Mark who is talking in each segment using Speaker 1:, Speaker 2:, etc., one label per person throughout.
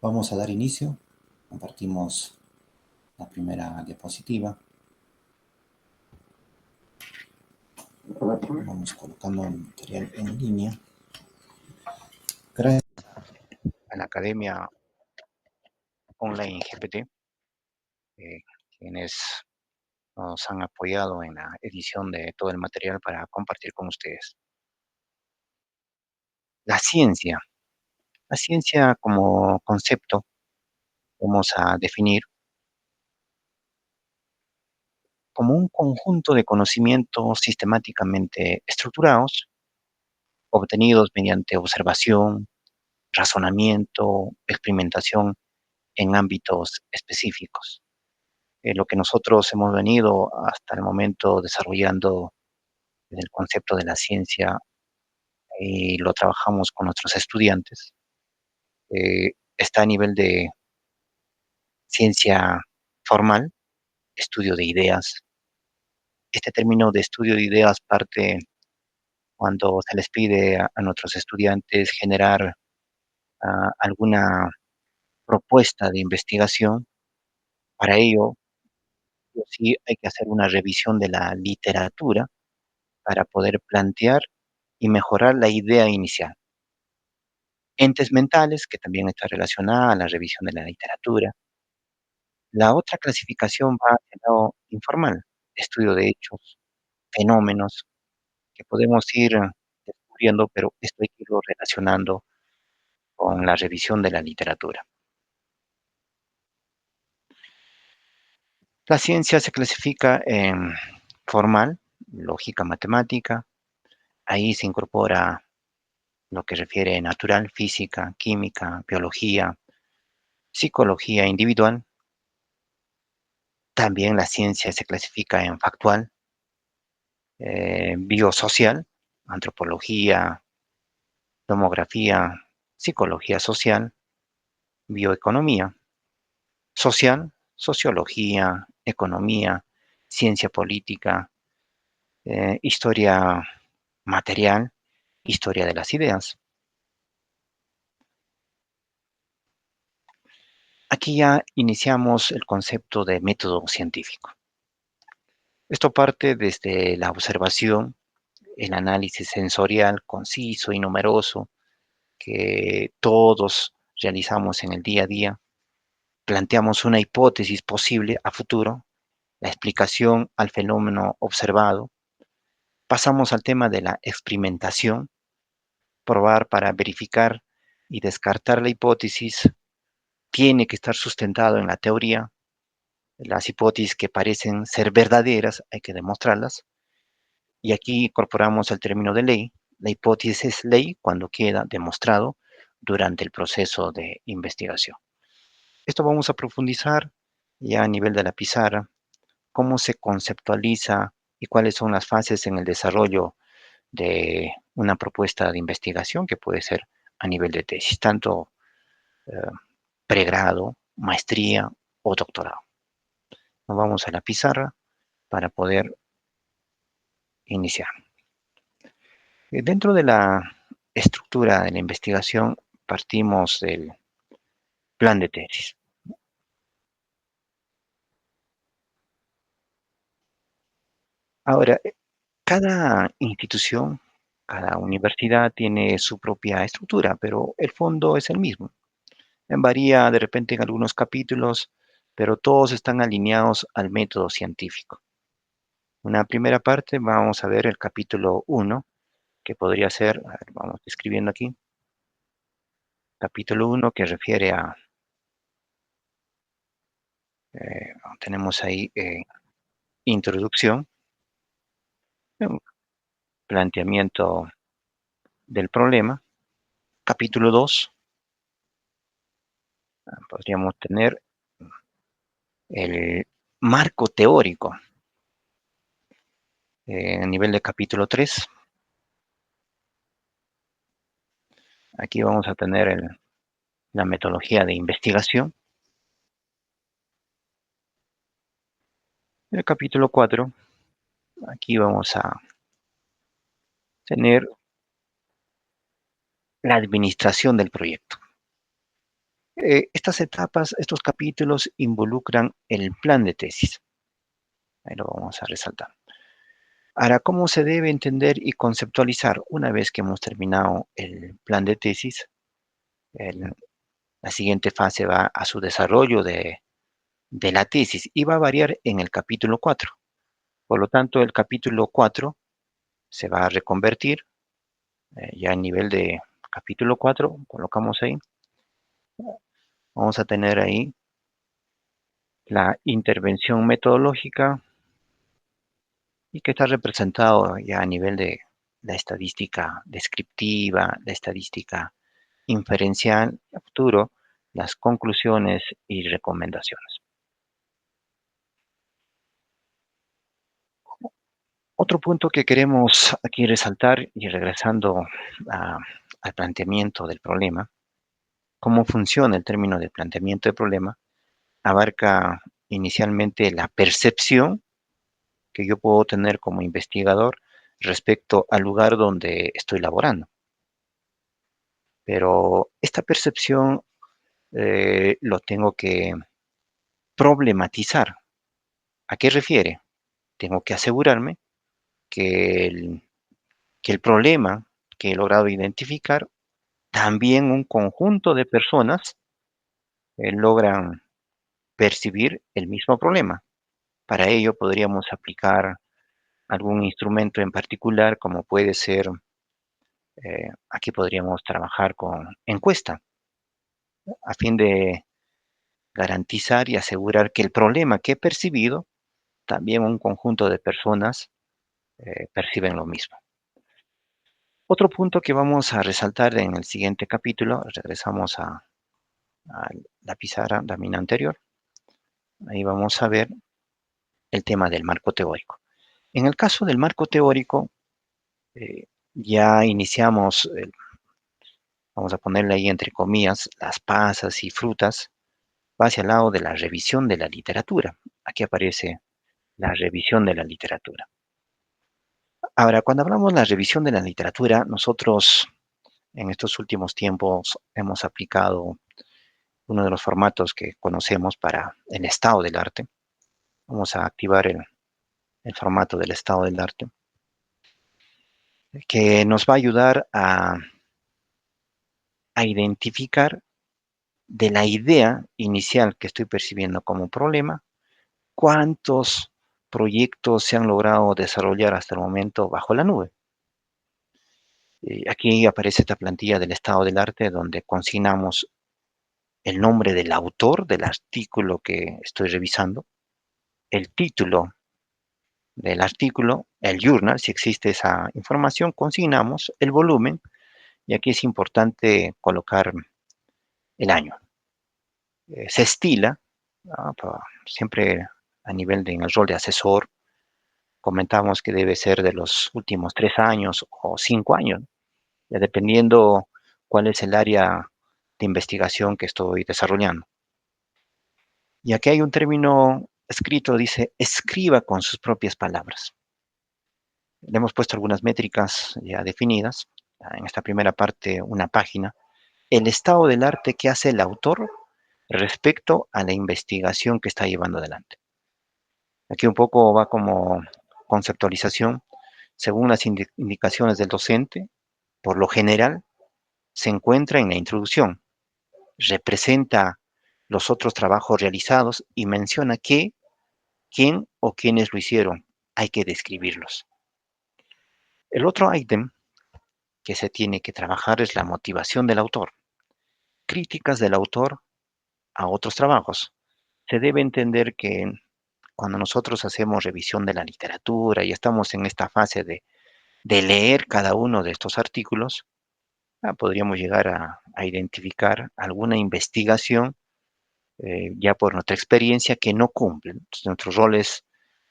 Speaker 1: Vamos a dar inicio. Compartimos la primera diapositiva. Vamos colocando el material en línea. Gracias a la Academia Online GPT, quienes nos han apoyado en la edición de todo el material para compartir con ustedes. La ciencia. La ciencia como concepto vamos a definir como un conjunto de conocimientos sistemáticamente estructurados, obtenidos mediante observación, razonamiento, experimentación en ámbitos específicos. Lo que nosotros hemos venido hasta el momento desarrollando en el concepto de la ciencia y lo trabajamos con nuestros estudiantes, está a nivel de ciencia formal, estudio de ideas. Este término de estudio de ideas parte cuando se les pide a nuestros estudiantes generar alguna propuesta de investigación. Para ello, sí hay que hacer una revisión de la literatura para poder plantear y mejorar la idea inicial. Entes mentales, que también está relacionada a la revisión de la literatura. La otra clasificación va hacia el lado informal, estudio de hechos, fenómenos que podemos ir descubriendo, pero esto hay que irlo relacionando con la revisión de la literatura. La ciencia se clasifica en formal, lógica matemática, ahí se incorpora lo que refiere natural, física, química, biología, psicología individual. También la ciencia se clasifica en factual, biosocial, antropología, tomografía, psicología social, bioeconomía, social, sociología, economía, ciencia política, historia material, historia de las ideas. Aquí ya iniciamos el concepto de método científico. Esto parte desde la observación, el análisis sensorial conciso y numeroso que todos realizamos en el día a día. Planteamos una hipótesis posible a futuro, la explicación al fenómeno observado. Pasamos al tema de la experimentación, probar para verificar y descartar la hipótesis. Tiene que estar sustentado en la teoría. Las hipótesis que parecen ser verdaderas hay que demostrarlas. Y aquí incorporamos el término de ley. La hipótesis es ley cuando queda demostrado durante el proceso de investigación. Esto vamos a profundizar ya a nivel de la pizarra, cómo se conceptualiza y cuáles son las fases en el desarrollo de una propuesta de investigación que puede ser a nivel de tesis, tanto eh, pregrado, maestría o doctorado. Nos vamos a la pizarra para poder iniciar. Dentro de la estructura de la investigación partimos del plan de tesis. Ahora, cada institución, cada universidad tiene su propia estructura, pero el fondo es el mismo. Varía de repente en algunos capítulos, pero todos están alineados al método científico. Una primera parte, vamos a ver el capítulo 1, que podría ser, a ver, vamos escribiendo aquí, capítulo 1 que refiere a, tenemos ahí introducción, un planteamiento del problema. Capítulo 2, podríamos tener el marco teórico. A nivel de capítulo 3, aquí vamos a tener la metodología de investigación. En el capítulo 4, aquí vamos a tener la administración del proyecto. Estas etapas, estos capítulos involucran el plan de tesis. Ahí lo vamos a resaltar. Ahora, ¿cómo se debe entender y conceptualizar una vez que hemos terminado el plan de tesis? el- la siguiente fase va a su desarrollo de la tesis y va a variar en el capítulo 4. Por lo tanto, el capítulo 4 se va a reconvertir ya a nivel de capítulo 4, colocamos ahí, vamos a tener ahí la intervención metodológica y que está representado ya a nivel de la estadística descriptiva, la estadística inferencial, y a futuro las conclusiones y recomendaciones. Otro punto que queremos aquí resaltar y regresando a- al planteamiento del problema, cómo funciona el término de planteamiento de problema, abarca inicialmente la percepción que yo puedo tener como investigador respecto al lugar donde estoy laborando. Pero esta percepción lo tengo que problematizar. ¿A qué refiere? Tengo que asegurarme que que el problema que he logrado identificar, también un conjunto de personas logran percibir el mismo problema. Para ello podríamos aplicar algún instrumento en particular, como puede ser, aquí podríamos trabajar con encuesta, a fin de garantizar y asegurar que el problema que he percibido, también un conjunto de personas perciben lo mismo. Otro punto que vamos a resaltar en el siguiente capítulo, regresamos a la pizarra también anterior, ahí vamos a ver el tema del marco teórico. En el caso del marco teórico, ya iniciamos, vamos a ponerle ahí entre comillas, las pasas y frutas, va hacia el lado de la revisión de la literatura. Aquí aparece la revisión de la literatura. Ahora, cuando hablamos de la revisión de la literatura, nosotros en estos últimos tiempos hemos aplicado uno de los formatos que conocemos para el estado del arte. Vamos a activar el formato del estado del arte, que nos va a ayudar a identificar de la idea inicial que estoy percibiendo como problema, cuántos proyectos se han logrado desarrollar hasta el momento bajo la nube. Aquí aparece esta plantilla del estado del arte donde consignamos el nombre del autor del artículo que estoy revisando, el título del artículo, el journal, si existe esa información, consignamos el volumen y aquí es importante colocar el año. Se estila, ¿no? Siempre a nivel de en el rol de asesor, comentamos que debe ser de los últimos 3 años o 5 años, ya dependiendo cuál es el área de investigación que estoy desarrollando. Y aquí hay un término escrito, dice, escriba con sus propias palabras. Le hemos puesto algunas métricas ya definidas. En esta primera parte, una página. El estado del arte que hace el autor respecto a la investigación que está llevando adelante. Aquí un poco va como conceptualización. Según las indicaciones del docente, por lo general, se encuentra en la introducción. Representa los otros trabajos realizados y menciona qué, quién o quiénes lo hicieron. Hay que describirlos. El otro ítem que se tiene que trabajar es la motivación del autor. Críticas del autor a otros trabajos. Se debe entender que cuando nosotros hacemos revisión de la literatura y estamos en esta fase de leer cada uno de estos artículos, podríamos llegar a identificar alguna investigación ya por nuestra experiencia que no cumple. Entonces, nuestro rol es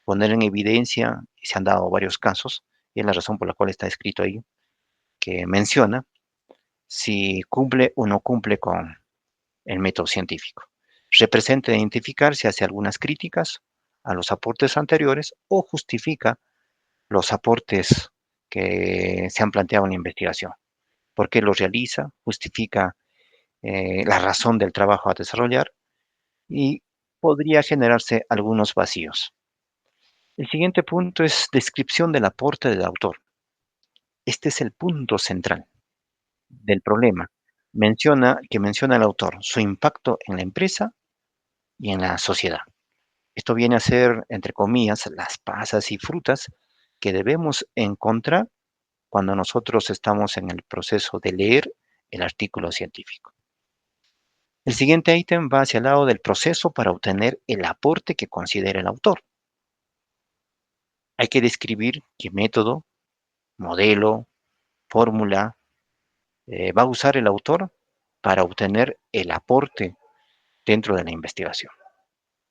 Speaker 1: poner en evidencia, y se han dado varios casos, y es la razón por la cual está escrito ahí, que menciona si cumple o no cumple con el método científico. Representa identificar si hace algunas críticas a los aportes anteriores o justifica los aportes que se han planteado en la investigación. ¿Por qué los realiza? Justifica la razón del trabajo a desarrollar y podría generarse algunos vacíos. El siguiente punto es descripción del aporte del autor. Este es el punto central del problema. Menciona el autor su impacto en la empresa y en la sociedad. Esto viene a ser, entre comillas, las pasas y frutas que debemos encontrar cuando nosotros estamos en el proceso de leer el artículo científico. El siguiente ítem va hacia el lado del proceso para obtener el aporte que considera el autor. Hay que describir qué método, modelo, fórmula va a usar el autor para obtener el aporte dentro de la investigación.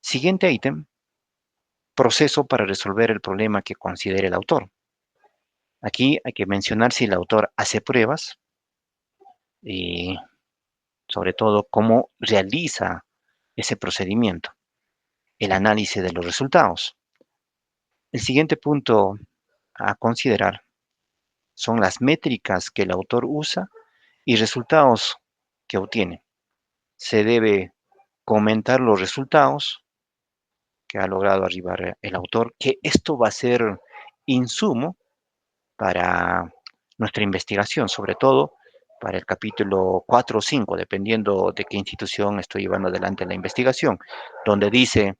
Speaker 1: Siguiente ítem, proceso para resolver el problema que considere el autor. Aquí hay que mencionar si el autor hace pruebas y sobre todo cómo realiza ese procedimiento, el análisis de los resultados. El siguiente punto a considerar son las métricas que el autor usa y resultados que obtiene. Se debe comentar los resultados que ha logrado arribar el autor, que esto va a ser insumo para nuestra investigación, sobre todo para el capítulo 4 o 5, dependiendo de qué institución estoy llevando adelante la investigación, donde dice,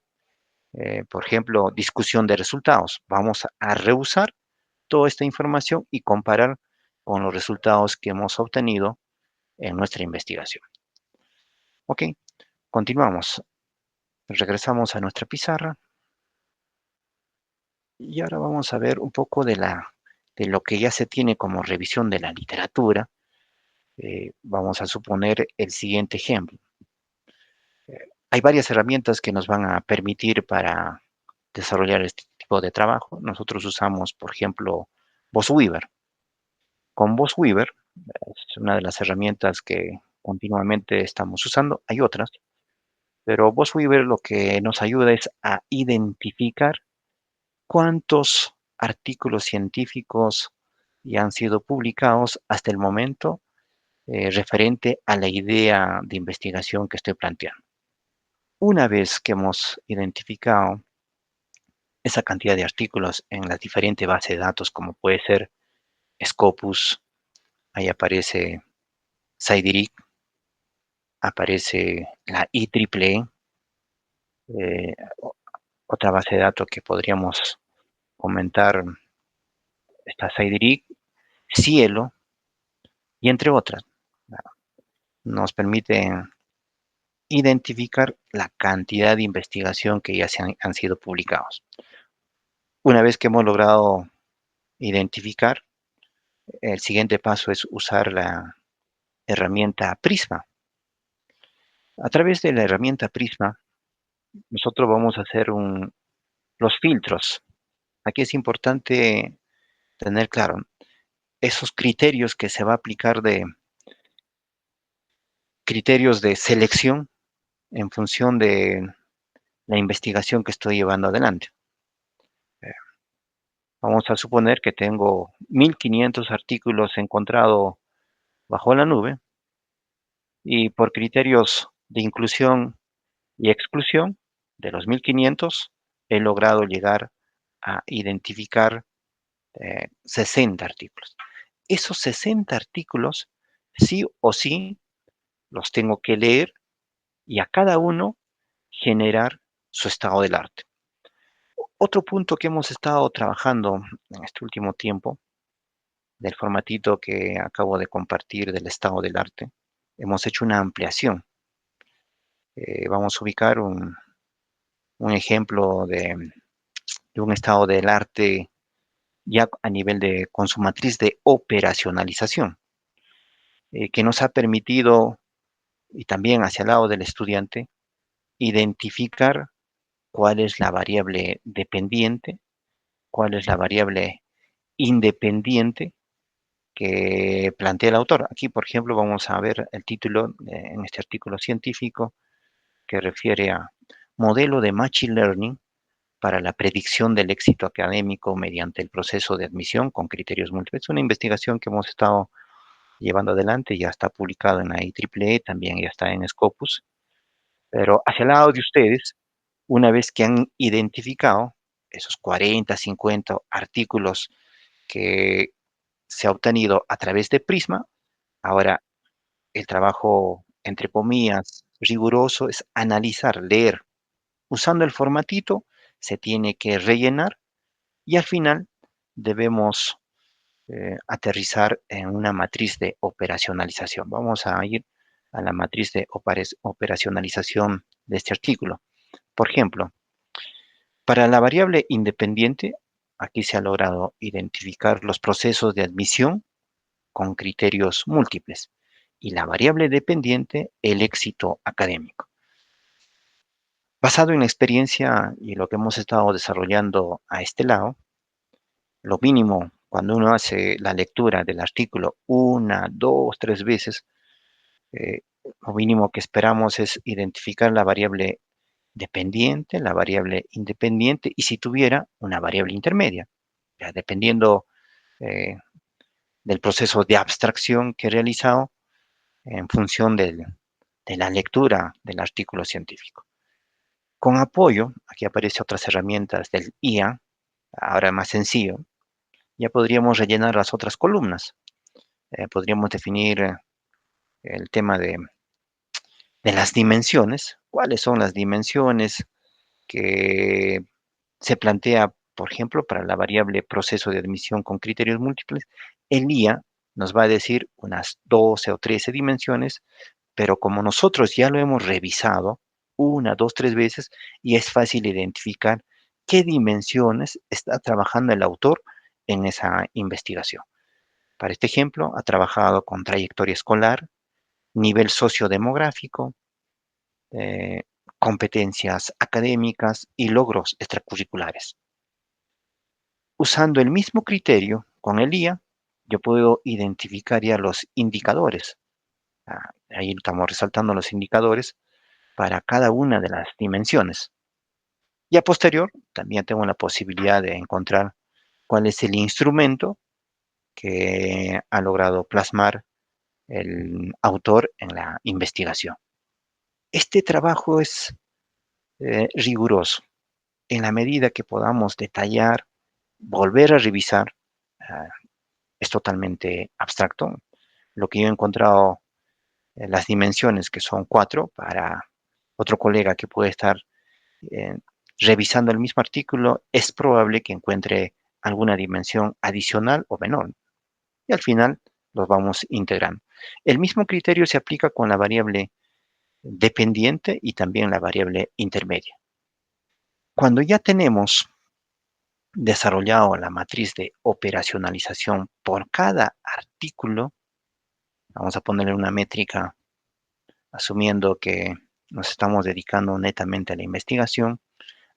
Speaker 1: por ejemplo, discusión de resultados. Vamos a reusar toda esta información y comparar con los resultados que hemos obtenido en nuestra investigación. Ok, continuamos. Regresamos a nuestra pizarra y ahora vamos a ver un poco de lo que ya se tiene como revisión de la literatura. Vamos a suponer el siguiente ejemplo. Hay varias herramientas que nos van a permitir para desarrollar este tipo de trabajo. Nosotros usamos, por ejemplo, Weaver. Con Weaver es una de las herramientas que continuamente estamos usando. Hay otras, pero Weaver lo que nos ayuda es a identificar cuántos artículos científicos ya han sido publicados hasta el momento referente a la idea de investigación que estoy planteando. Una vez que hemos identificado esa cantidad de artículos en las diferentes bases de datos, como puede ser Scopus, ahí aparece SciDiric, aparece la IEEE, eh, otra base de datos que podríamos comentar está SciDiric, Cielo y entre otras. Nos permite identificar la cantidad de investigación que ya han sido publicados. Una vez que hemos logrado identificar, el siguiente paso es usar la herramienta Prisma. A través de la herramienta Prisma, nosotros vamos a hacer los filtros. Aquí es importante tener claro esos criterios que se va a aplicar de criterios de selección en función de la investigación que estoy llevando adelante. Vamos a suponer que tengo 1500 artículos encontrados bajo la nube y por criterios de inclusión y exclusión de los 1500 he logrado llegar a identificar 60 artículos. Esos 60 artículos sí o sí los tengo que leer y a cada uno generar su estado del arte. Otro punto que hemos estado trabajando en este último tiempo, del formatito que acabo de compartir del estado del arte, hemos hecho una ampliación. Vamos a ubicar un ejemplo de un estado del arte ya a nivel con su matriz de operacionalización, que nos ha permitido, y también hacia el lado del estudiante, identificar cuál es la variable dependiente, cuál es la variable independiente que plantea el autor. Aquí, por ejemplo, vamos a ver el título en este artículo científico que refiere a modelo de Machine Learning para la predicción del éxito académico mediante el proceso de admisión con criterios múltiples. Es una investigación que hemos estado llevando adelante, ya está publicado en la IEEE, también ya está en Scopus, pero hacia el lado de ustedes, una vez que han identificado esos 40, 50 artículos que se ha obtenido a través de Prisma, ahora el trabajo, entre comillas, riguroso es analizar, leer. Usando el formatito, se tiene que rellenar y al final debemos aterrizar en una matriz de operacionalización. Vamos a ir a la matriz de operacionalización de este artículo. Por ejemplo, para la variable independiente, aquí se ha logrado identificar los procesos de admisión con criterios múltiples y la variable dependiente, el éxito académico. Basado en la experiencia y lo que hemos estado desarrollando a este lado, lo mínimo cuando uno hace la lectura del artículo una, dos, tres veces, eh, lo mínimo que esperamos es identificar la variable dependiente, la variable independiente y si tuviera una variable intermedia, ya dependiendo eh, del proceso de abstracción que he realizado en función de la lectura del artículo científico. Con apoyo, aquí aparecen otras herramientas del IA, ahora más sencillo, ya podríamos rellenar las otras columnas. Podríamos definir el tema de las dimensiones. ¿Cuáles son las dimensiones que se plantea, por ejemplo, para la variable proceso de admisión con criterios múltiples? El IA nos va a decir unas 12 o 13 dimensiones, pero como nosotros ya lo hemos revisado una, dos, tres veces, y es fácil identificar qué dimensiones está trabajando el autor en esa investigación. Para este ejemplo, ha trabajado con trayectoria escolar, nivel sociodemográfico, eh, competencias académicas y logros extracurriculares. Usando el mismo criterio con el IA, yo puedo identificar ya los indicadores. Ahí estamos resaltando los indicadores para cada una de las dimensiones. Y a posterior, también tengo la posibilidad de encontrar cuál es el instrumento que ha logrado plasmar el autor en la investigación. Este trabajo es riguroso. En la medida que podamos detallar, volver a revisar, uh, es totalmente abstracto. Lo que yo he encontrado, las dimensiones que son 4, para otro colega que puede estar eh, revisando el mismo artículo, es probable que encuentre alguna dimensión adicional o menor. Y al final los vamos integrando. El mismo criterio se aplica con la variable dependiente y también la variable intermedia. Cuando ya tenemos desarrollado la matriz de operacionalización por cada artículo, vamos a ponerle una métrica asumiendo que nos estamos dedicando netamente a la investigación.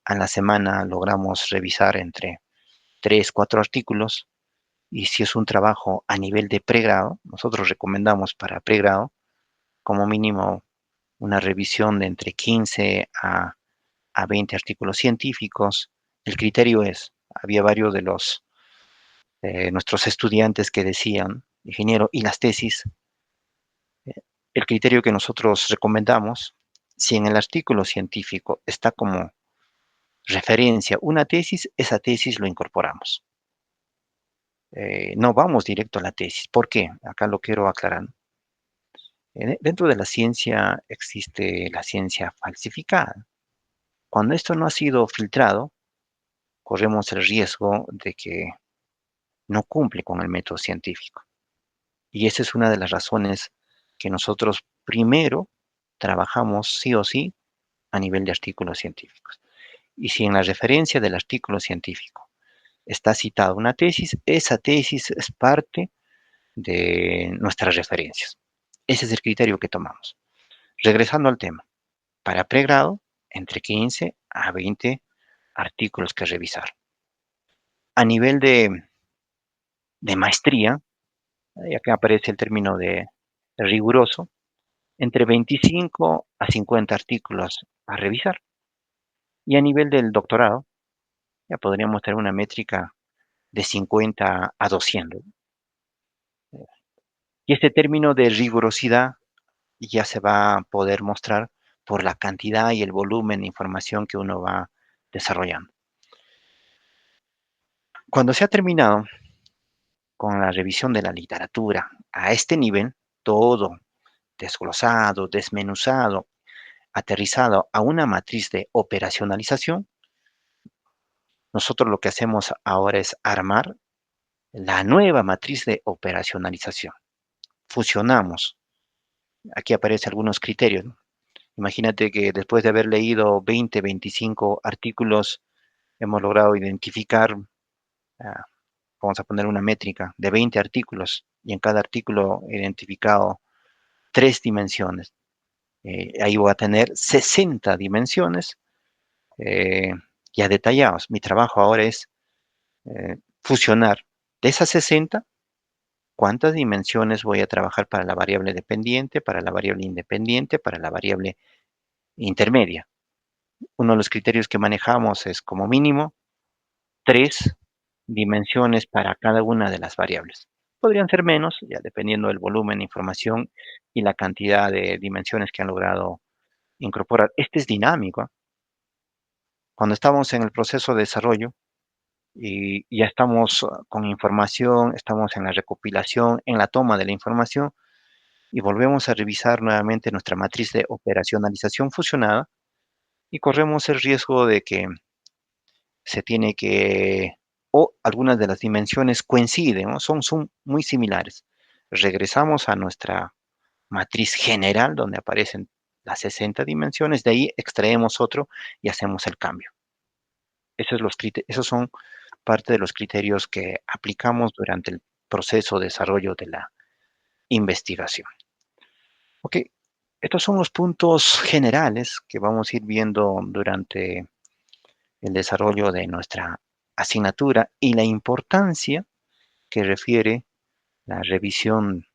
Speaker 1: A la semana logramos revisar entre 3, 4 artículos y si es un trabajo a nivel de pregrado, nosotros recomendamos para pregrado como mínimo una revisión de entre 15 a 20 artículos científicos. El criterio es, había varios de nuestros estudiantes que decían, ingeniero, ¿y las tesis? El criterio que nosotros recomendamos, si en el artículo científico está como referencia una tesis, esa tesis lo incorporamos. No vamos directo a la tesis. ¿Por qué? Acá lo quiero aclarar. Dentro de la ciencia existe la ciencia falsificada. Cuando esto no ha sido filtrado, corremos el riesgo de que no cumple con el método científico. Y esa es una de las razones que nosotros primero trabajamos sí o sí a nivel de artículos científicos. Y si en la referencia del artículo científico está citada una tesis, esa tesis es parte de nuestras referencias. Ese es el criterio que tomamos. Regresando al tema, para pregrado, entre 15 a 20 artículos que revisar. A nivel de maestría, acá aparece el término de riguroso, entre 25 a 50 artículos a revisar. Y a nivel del doctorado, ya podríamos tener una métrica de 50 a 200. Y este término de rigurosidad ya se va a poder mostrar por la cantidad y el volumen de información que uno va desarrollando. Cuando se ha terminado con la revisión de la literatura a este nivel, todo desglosado, desmenuzado, aterrizado a una matriz de operacionalización, nosotros lo que hacemos ahora es armar la nueva matriz de operacionalización. Fusionamos. Aquí aparecen algunos criterios, ¿no? Imagínate que después de haber leído 20, 25 artículos, hemos logrado identificar, ah, vamos a poner una métrica, de 20 artículos, y en cada artículo he identificado 3 dimensiones. Ahí voy a tener 60 dimensiones eh, ya detallados. Mi trabajo ahora es fusionar de esas 60, cuántas dimensiones voy a trabajar para la variable dependiente, para la variable independiente, para la variable intermedia. Uno de los criterios que manejamos es como mínimo 3 dimensiones para cada una de las variables. Podrían ser menos, ya dependiendo del volumen de información y la cantidad de dimensiones que han logrado incorporar. Este es dinámico, ¿eh? Cuando estamos en el proceso de desarrollo y ya estamos con información, estamos en la recopilación, en la toma de la información y volvemos a revisar nuevamente nuestra matriz de operacionalización fusionada y corremos el riesgo de que se tiene que, o algunas de las dimensiones coinciden, ¿no? Son muy similares. Regresamos a nuestra matriz general donde aparecen las 60 dimensiones, de ahí extraemos otro y hacemos el cambio. Esos son parte de los criterios que aplicamos durante el proceso de desarrollo de la investigación. Ok, estos son los puntos generales que vamos a ir viendo durante el desarrollo de nuestra asignatura y la importancia que refiere la revisión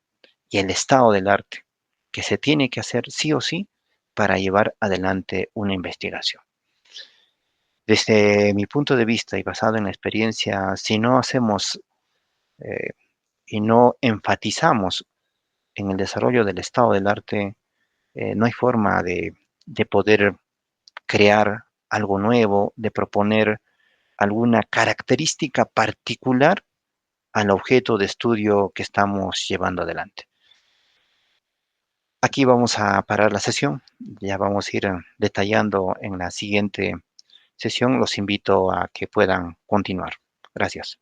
Speaker 1: y el estado del arte que se tiene que hacer sí o sí para llevar adelante una investigación. Desde mi punto de vista y basado en la experiencia, si no hacemos eh, y no enfatizamos en el desarrollo del estado del arte, no hay forma de poder crear algo nuevo, de proponer alguna característica particular al objeto de estudio que estamos llevando adelante. Aquí vamos a parar la sesión, ya vamos a ir detallando en la siguiente sesión. Los invito a que puedan continuar. Gracias.